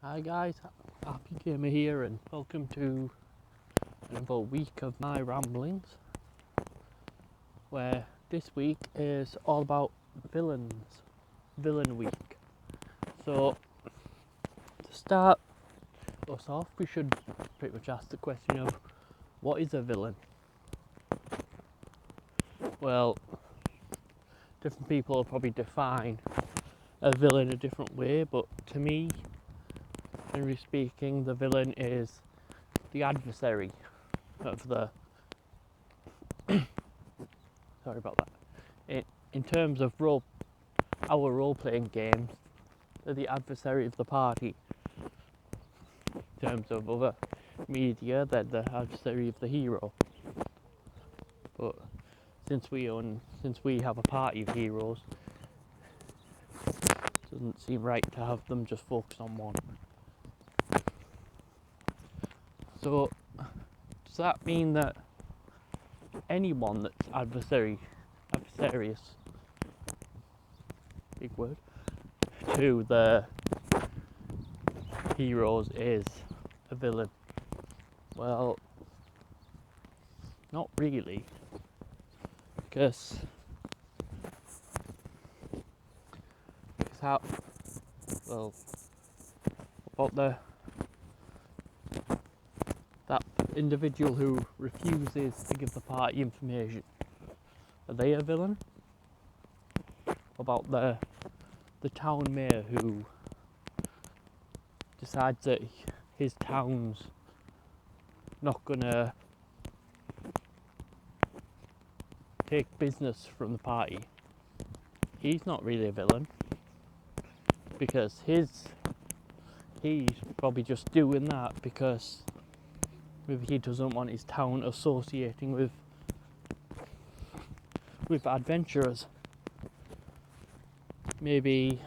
Hi guys, Happy Gamer here and welcome to another week of my ramblings, where this week is all about villain week. So to start us off, we should pretty much ask the question of what is a villain? Well, different people will probably define a villain a different way, but to me, generally speaking, the villain is the adversary of the sorry about that. In terms of our role-playing games, they're the adversary of the party. In terms of other media, they're the adversary of the hero. But since we have a party of heroes, it doesn't seem right to have them just focus on one. So does that mean that anyone that's adversarious, big word, to the heroes is a villain? Well, not really, because how, well, about that individual who refuses to give the party information, are they a villain? About the town mayor who decides that his town's not gonna take business from the party, he's not really a villain, because he's probably just doing that because maybe he doesn't want his town associating with adventurers. Maybe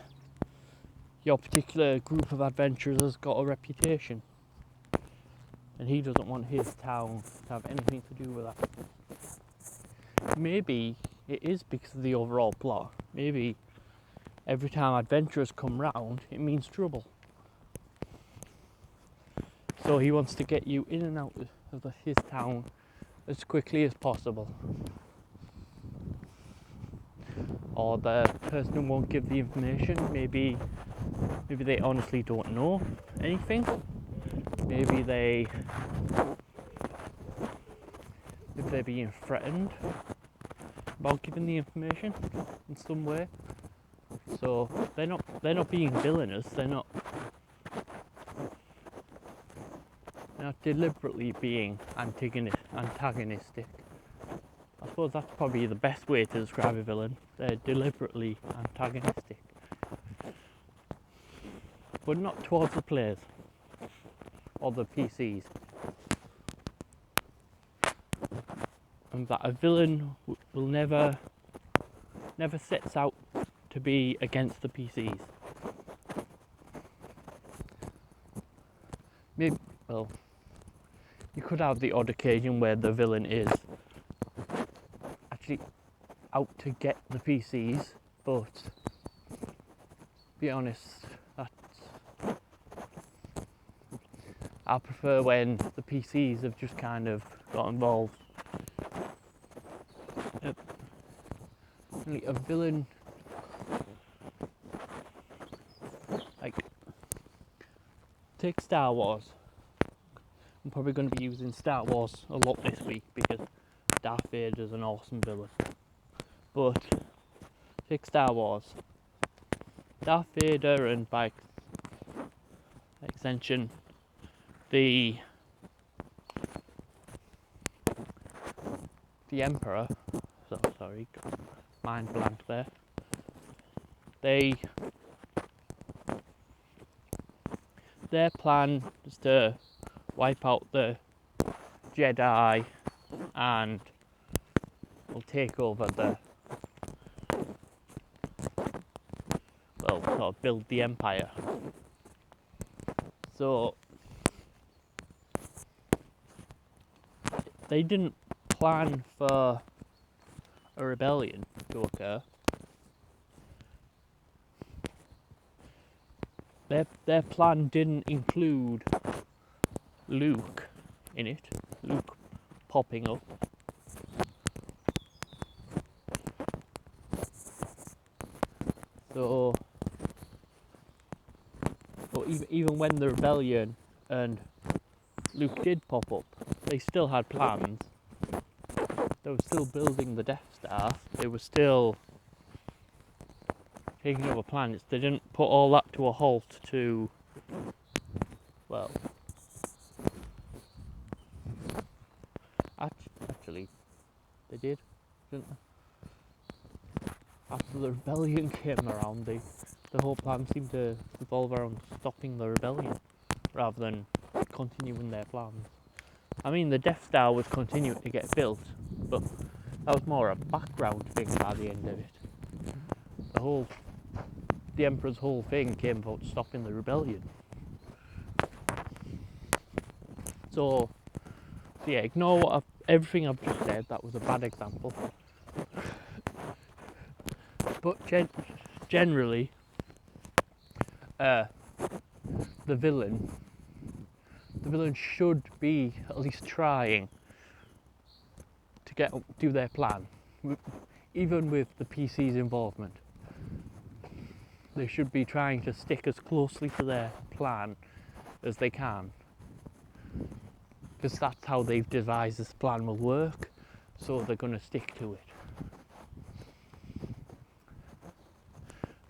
your particular group of adventurers has got a reputation and he doesn't want his town to have anything to do with that. Maybe it is because of the overall plot. Maybe every time adventurers come round, it means trouble. So he wants to get you in and out of his town as quickly as possible. Or the person who won't give the information, maybe they honestly don't know anything. Maybe they're being threatened about giving the information in some way. So they're not being villainous. They're not deliberately being antagonistic. I suppose that's probably the best way to describe a villain. They're deliberately antagonistic, but not towards the players or the PCs. And that a villain will never sets out to be against the PCs. Maybe, well, you could have the odd occasion where the villain is actually out to get the PCs, but be honest, I prefer when the PCs have just kind of got involved. A villain, like, take Star Wars. I'm probably going to be using Star Wars a lot this week because Darth Vader's an awesome villain. But take Star Wars. Darth Vader and, by extension, the Emperor. So sorry, mind blank there. Their plan is to wipe out the Jedi and will take over sort of build the Empire. So they didn't plan for a rebellion to occur. their plan didn't include Luke in it. Luke popping up. So, but even when the rebellion and Luke did pop up, they still had plans. They were still building the Death Star. They were still taking over planets. They didn't put all that to a halt to, well, actually, they did, didn't they? After the rebellion came around, the whole plan seemed to revolve around stopping the rebellion rather than continuing their plans. I mean, the Death Star was continuing to get built, but that was more a background thing by the end of it. The Emperor's whole thing came about stopping the rebellion. So yeah, ignore everything I've just said. That was a bad example. But generally, the villain should be at least trying to do their plan, even with the PC's involvement. They should be trying to stick as closely to their plan as they can, because that's how they've devised this plan will work, so they're going to stick to it.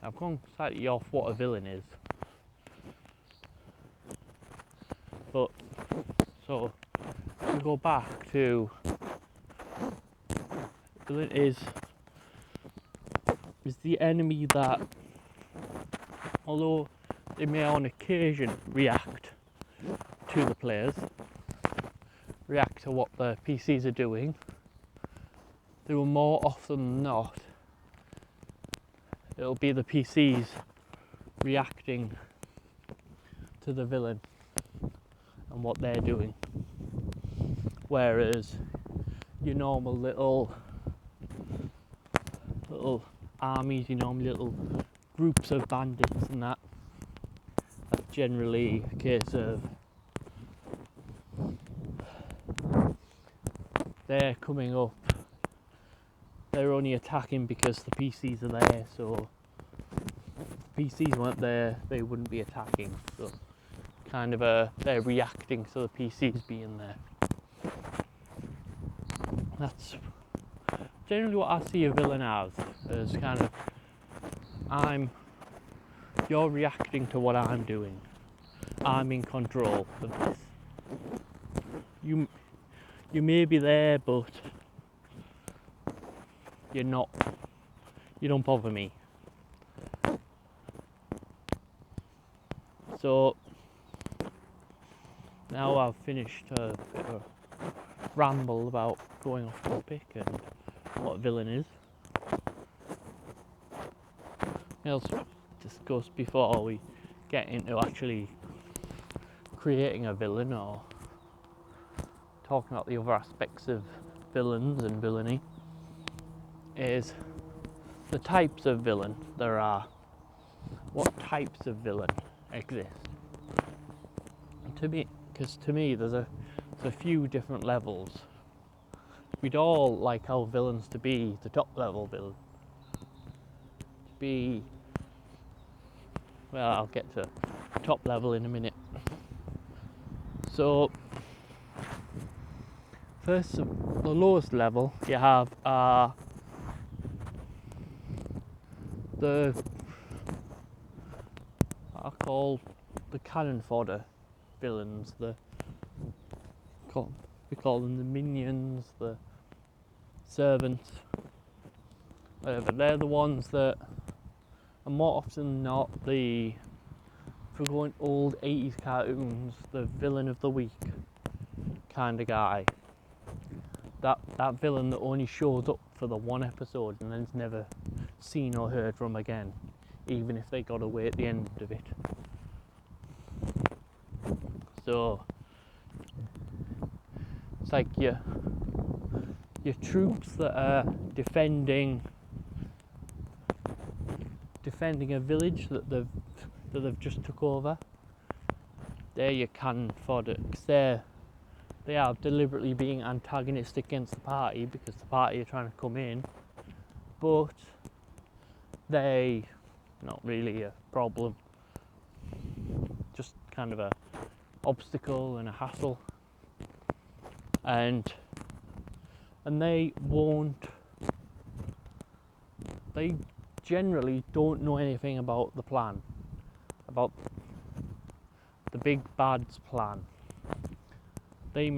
I've gone slightly off what a villain is, but so we go back to villain is the enemy that, although they may on occasion react to the players, react to what the PCs are doing, they will more often than not, it'll be the PCs reacting to the villain and what they're doing. Whereas your normal little armies, your normal little groups of bandits and that's generally a case of they're coming up, they're only attacking because the PCs are there, so if the PCs weren't there, they wouldn't be attacking. So kind of they're reacting to the PCs being there. That's generally what I see a villain as kind of, you're reacting to what I'm doing. I'm in control of this. You may be there, but you're not. You don't bother me. So now I've finished a bit of a ramble about going off topic and what a villain is. Else discuss before we get into actually creating a villain or talking about the other aspects of villains and villainy is the types of villain there are. What types of villain exist? Because to me there's a few different levels. We'd all like our villains to be the top level villain. To be, well, I'll get to top level in a minute. So first, the lowest level you have are I call the cannon fodder villains. We call them the minions, the servants, whatever. They're the ones that are more often than not if we're going old 80s cartoons, the villain of the week kind of guy. That villain that only shows up for the one episode and then is never seen or heard from again, even if they got away at the end of it. So it's like your troops that are defending a village that they've that they've just took over. They're your cannon fodder, 'cause they are deliberately being antagonistic against the party because the party are trying to come in, but they not really a problem, just kind of a obstacle and a hassle, and they generally don't know anything about the plan, about the big bad's plan. They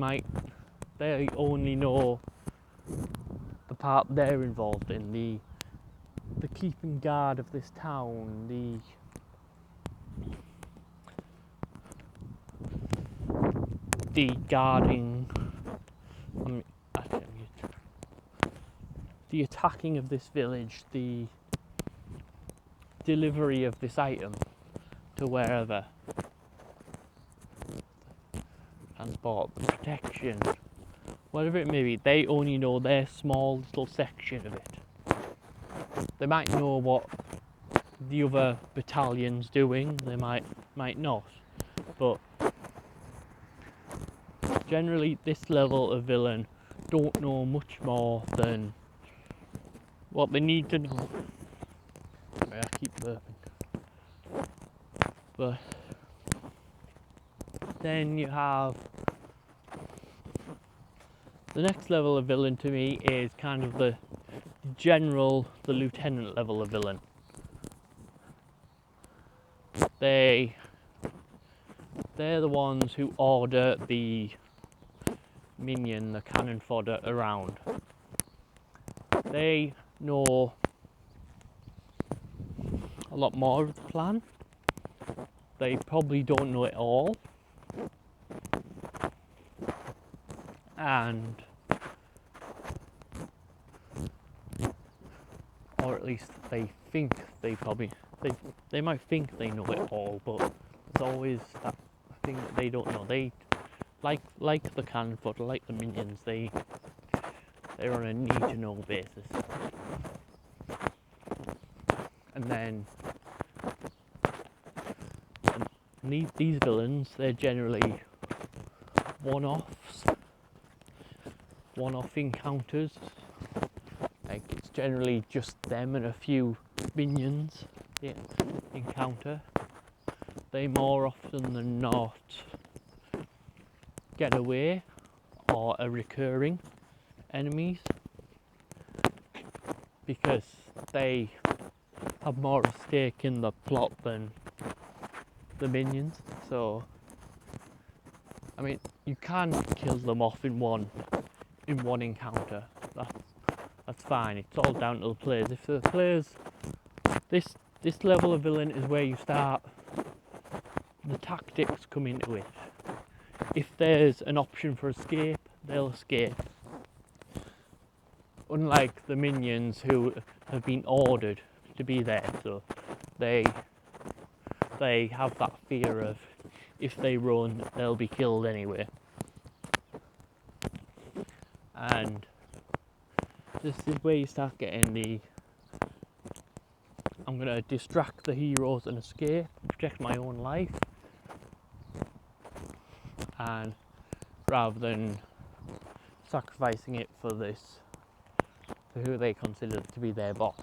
only know the part they're involved in, the keeping guard of this town, the guarding, the attacking of this village, the delivery of this item to wherever, transport, protection, whatever it may be. They only know their small little section of it. They might know what the other battalion's doing, they might not, but generally this level of villain don't know much more than what they need to know. I keep burping. But then you have the next level of villain to me is kind of the general, the lieutenant level of villain. They're the ones who order the minion, the cannon fodder around. They know a lot more of the plan. They probably don't know it all. Or at least they think they might think they know it all, but there's always that thing that they don't know. They like the cannon fodder, like the minions, they're on a need to know basis. And then these villains, they're generally one-off encounters. Like, it's generally just them and a few minions they encounter. They more often than not get away or are recurring enemies because they have more at stake in the plot than the minions. So, I mean, you can kill them off in one encounter. That's fine. It's all down to the players. If the players, this level of villain is where you start. The tactics come into it. If there's an option for escape, they'll escape. Unlike the minions who have been ordered to be there, so they have that fear of if they run, they'll be killed anyway. And this is where you start getting I'm gonna distract the heroes and escape, protect my own life, and rather than sacrificing it for who they consider to be their boss.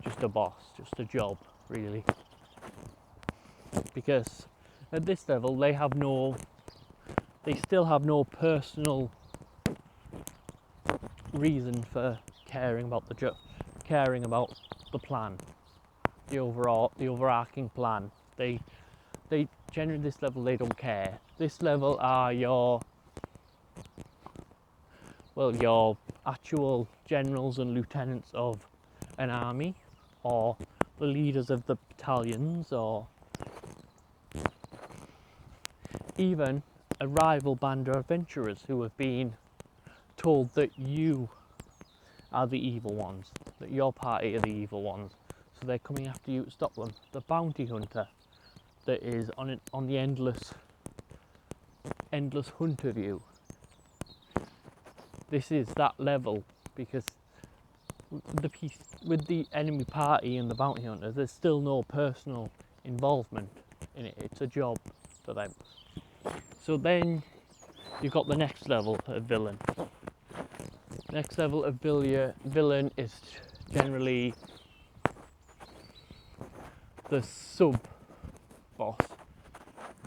Just a boss, just a job, really. Because at this level they still have no personal reason for caring about the plan, the overarching plan. They generally, this level, they don't care. This level are your actual generals and lieutenants of an army, or the leaders of the battalions, or even a rival band of adventurers who have been told that you are the evil ones, that your party are the evil ones, so they're coming after you to stop them. The bounty hunter that is on the endless hunt of you. This is that level, because with the enemy party and the bounty hunters, there's still no personal involvement in it. It's a job for them. So then you've got the next level of villain. Next level of villain is generally the sub boss,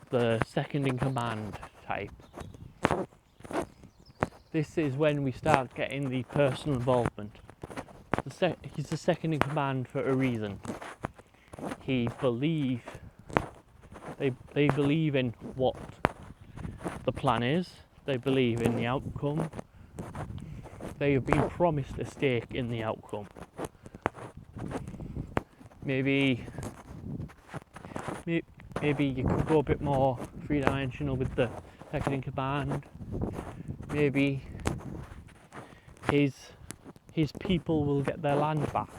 the second in command type. This is when we start getting the personal involvement. He's the second in command for a reason. They believe in what the plan is. They believe in the outcome. They have been promised a stake in the outcome. Maybe you could go a bit more three-dimensional with the second in command. Maybe his people will get their land back.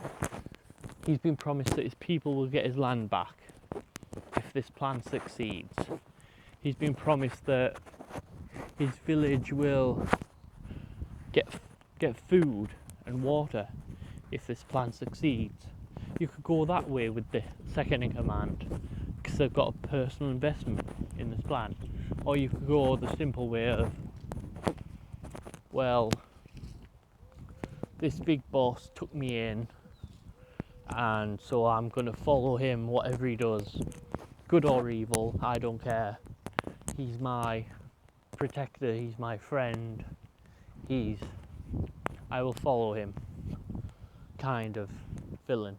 He's been promised that his people will get his land back if this plan succeeds. He's been promised that his village will get food and water if this plan succeeds. You could go that way with the second in command because they've got a personal investment in this plan. Or you could go the simple way of, well, this big boss took me in, and so I'm going to follow him whatever he does, good or evil, I don't care. He's my protector, he's my friend, I will follow him kind of villain.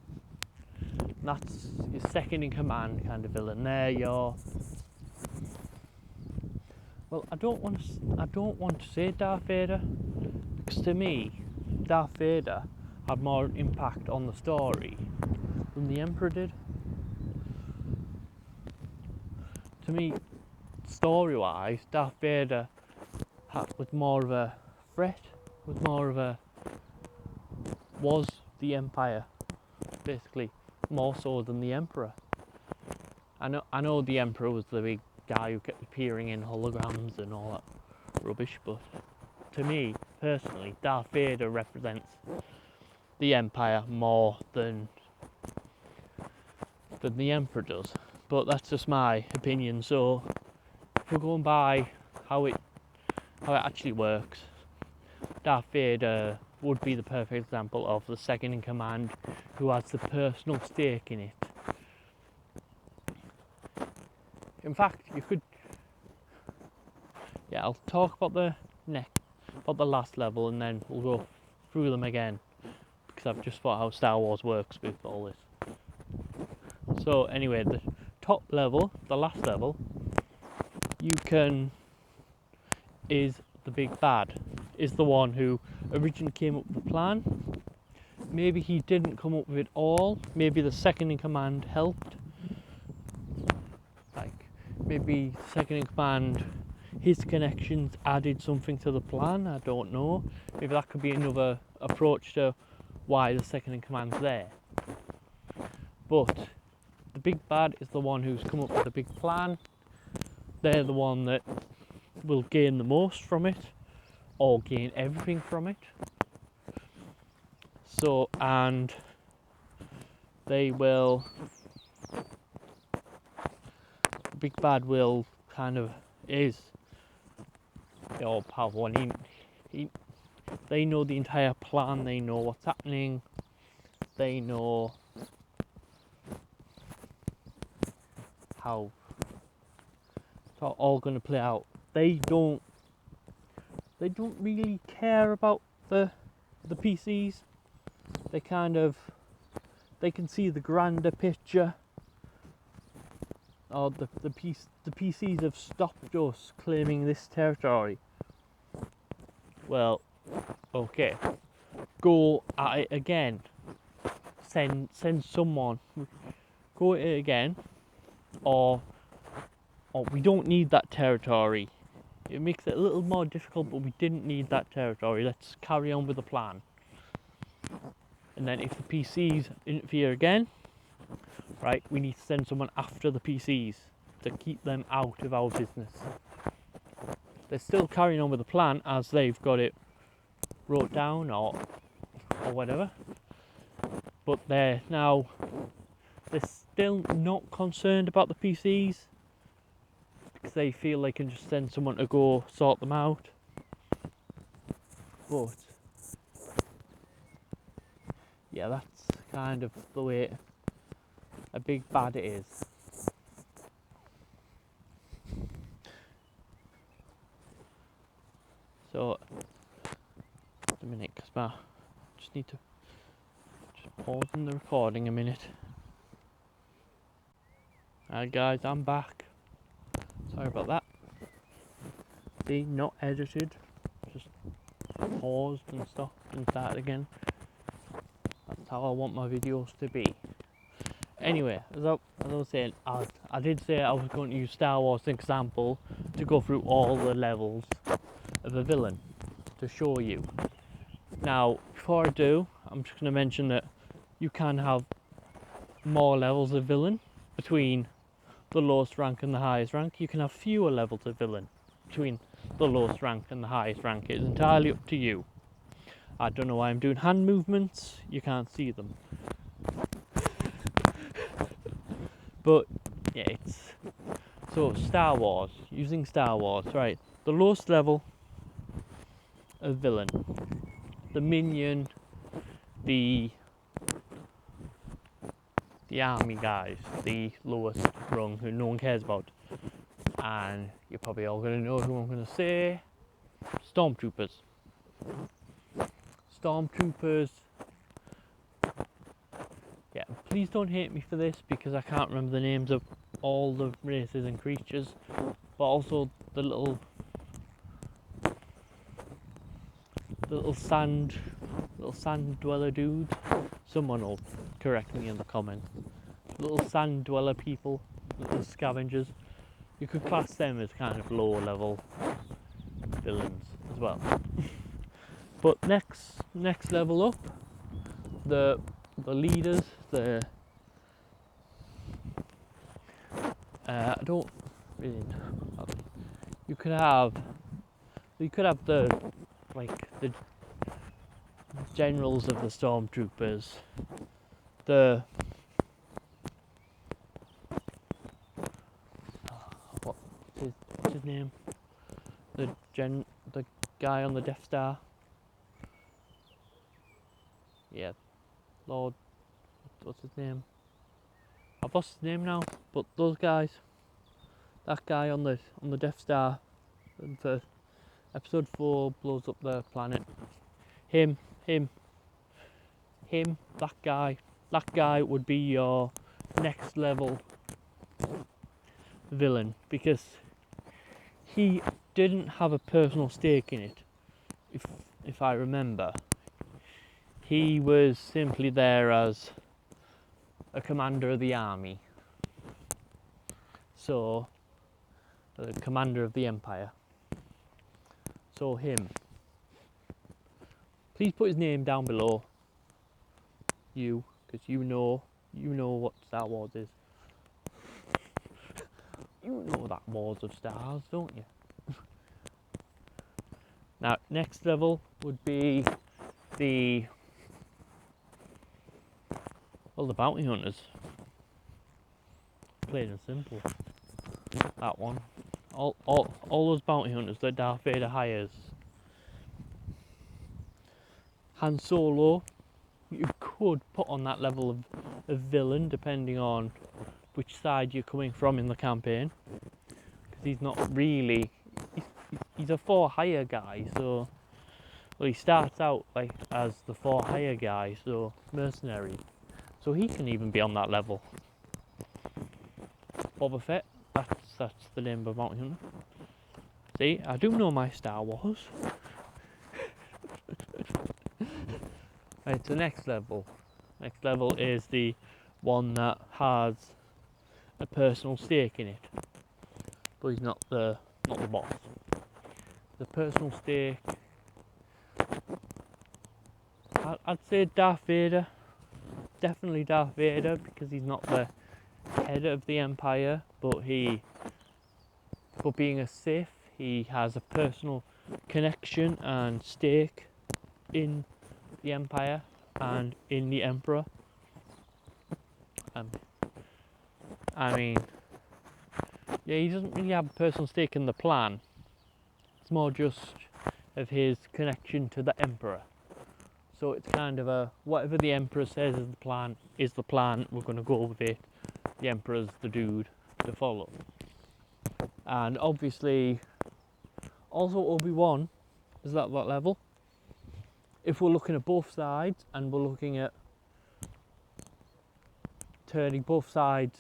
That's your second in command kind of villain. There you're, well, I don't want to say Darth Vader, because to me Darth Vader had more impact on the story than the Emperor did. To me, story-wise, Darth Vader was more of a threat, was the Empire, basically, more so than the Emperor. I know the Emperor was the big guy who kept appearing in holograms and all that rubbish, but to me, personally, Darth Vader represents the Empire more than the Emperor does. But that's just my opinion, so if we're going by how it actually works, Darth Vader would be the perfect example of the second in command who has the personal stake in it. In fact, you could, I'll talk about the last level, and then we'll go through them again, because I've just thought how Star Wars works with all this. So anyway, the top level, the last level, is the big bad, is the one who originally came up with the plan. Maybe he didn't come up with it all, maybe the second in command helped. Like, maybe second in command, his connections added something to the plan, I don't know. Maybe that could be another approach to why the second in command's there. But the big bad is the one who's come up with a big plan. They're the one that will gain the most from it, or gain everything from it. So, and they will, the big bad will kind of is all powerful, and they know the entire plan, they know what's happening, they know how it's all going to play out. They don't really care about the PCs. They can see the grander picture. Or the PCs have stopped us claiming this territory. Well, okay, go at it again. Send someone. Go at it again, or we don't need that territory. It makes it a little more difficult, but we didn't need that territory. Let's carry on with the plan. And then if the PCs interfere again, right, we need to send someone after the PCs to keep them out of our business. They're still carrying on with the plan as they've got it wrote down or whatever, but they're still not concerned about the PCs because they feel they can just send someone to go sort them out. But yeah, that's kind of the way a big bad it is. So, a minute, because I just need to just pause in the recording a minute. Alright guys, I'm back. Sorry about that. See, not edited, just paused and stopped and started again. That's how I want my videos to be. Anyway, as I was saying, I did say I was going to use Star Wars as an example to go through all the levels of a villain to show you. Now, before I do, I'm just going to mention that you can have more levels of villain between the lowest rank and the highest rank. You can have fewer levels of villain between the lowest rank and the highest rank. It's entirely up to you. I don't know why I'm doing hand movements, you can't see them. But yeah, so Star Wars, using Star Wars, right? The lowest level of villain, the minion, the army guys, the lowest rung who no one cares about. And you're probably all going to know who I'm going to say. Stormtroopers. Stormtroopers. Yeah, please don't hate me for this because I can't remember the names of all the races and creatures, but also the little sand dweller dudes. Someone will correct me in the comments. Little sand dweller people, little scavengers. You could class them as kind of lower level villains as well. But next level up, the leaders, I don't really know. You could have the generals of the stormtroopers, what's his name? The guy on the Death Star. Yeah, Lord, what's his name? I've lost his name now. But those guys, that guy on the Death Star, for Episode 4 blows up the planet. Him, that guy would be your next level villain because he didn't have a personal stake in it. If I remember, he was simply there as a commander of the army. So, the commander of the empire. So him. Please put his name down below. Because you know what Star Wars is. You know that Wars of Stars, don't you? Now, next level would be the bounty hunters. Plain and simple. That one. All those bounty hunters that Darth Vader hires. Han Solo, you could put on that level of villain depending on which side you're coming from in the campaign. Because he's not really... He's a for hire guy, so... Well, he starts out like as the for hire guy, so mercenary. So he can even be on that level. Boba Fett, that's the name of a bounty hunter. See, I do know my Star Wars. Right, the next level. Next level is the one that has a personal stake in it, but he's not the boss. The personal stake. I'd say Darth Vader. Definitely Darth Vader because he's not the head of the Empire, but being a Sith, he has a personal connection and stake in the Empire and in the Emperor. I mean, yeah, he doesn't really have a personal stake in the plan. It's more just of his connection to the Emperor. So it's kind of a, whatever the Emperor says is the plan, we're going to go with it. The Emperor's the dude to follow. And obviously, also Obi-Wan is at that level. If we're looking at both sides and we're looking at turning both sides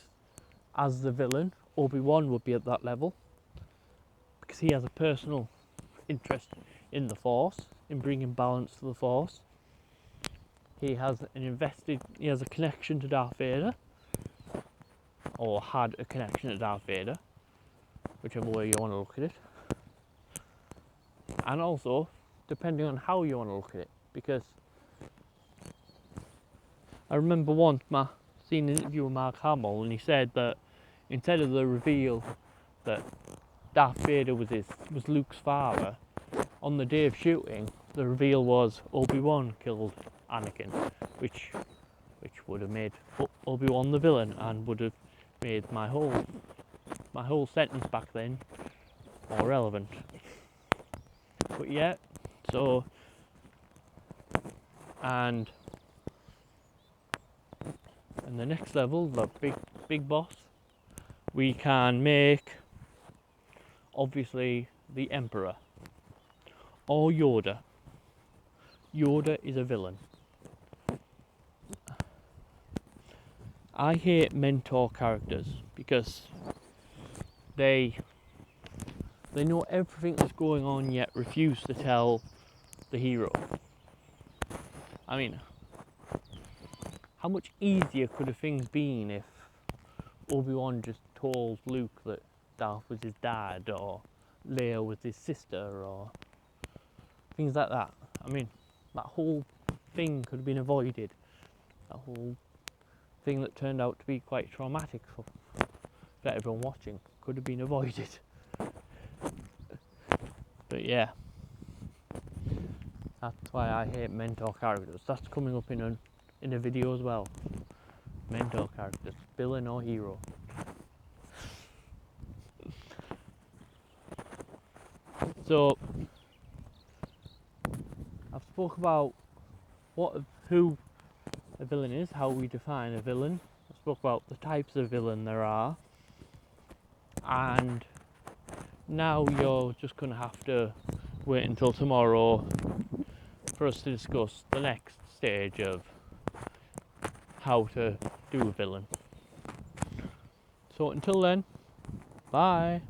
as the villain, Obi-Wan would be at that level because he has a personal interest in the Force, in bringing balance to the Force. He has a connection to Darth Vader, or had a connection to Darth Vader, whichever way you want to look at it. And also, depending on how you want to look at it, because I remember once seeing an interview with Mark Hamill, and he said that instead of the reveal that Darth Vader was Luke's father, on the day of shooting, the reveal was Obi-Wan killed Anakin, which would have made Obi-Wan the villain and would have made my whole sentence back then more relevant. But yeah, so and the next level, the big boss, we can make obviously the Emperor or Yoda. Yoda is a villain. I hate mentor characters because they know everything that's going on yet refuse to tell the hero. I mean, how much easier could have things been if Obi-Wan just told Luke that Darth was his dad, or Leia was his sister, or things like that? I mean, that whole thing could have been avoided. That whole thing that turned out to be quite traumatic for everyone watching could have been avoided. But yeah, that's why I hate mentor characters. That's coming up in a video as well. Mentor characters, villain or hero. So I've spoke about who a villain is, how we define a villain. I spoke about the types of villain there are, and now you're just going to have to wait until tomorrow for us to discuss the next stage of how to do a villain. So until then, bye.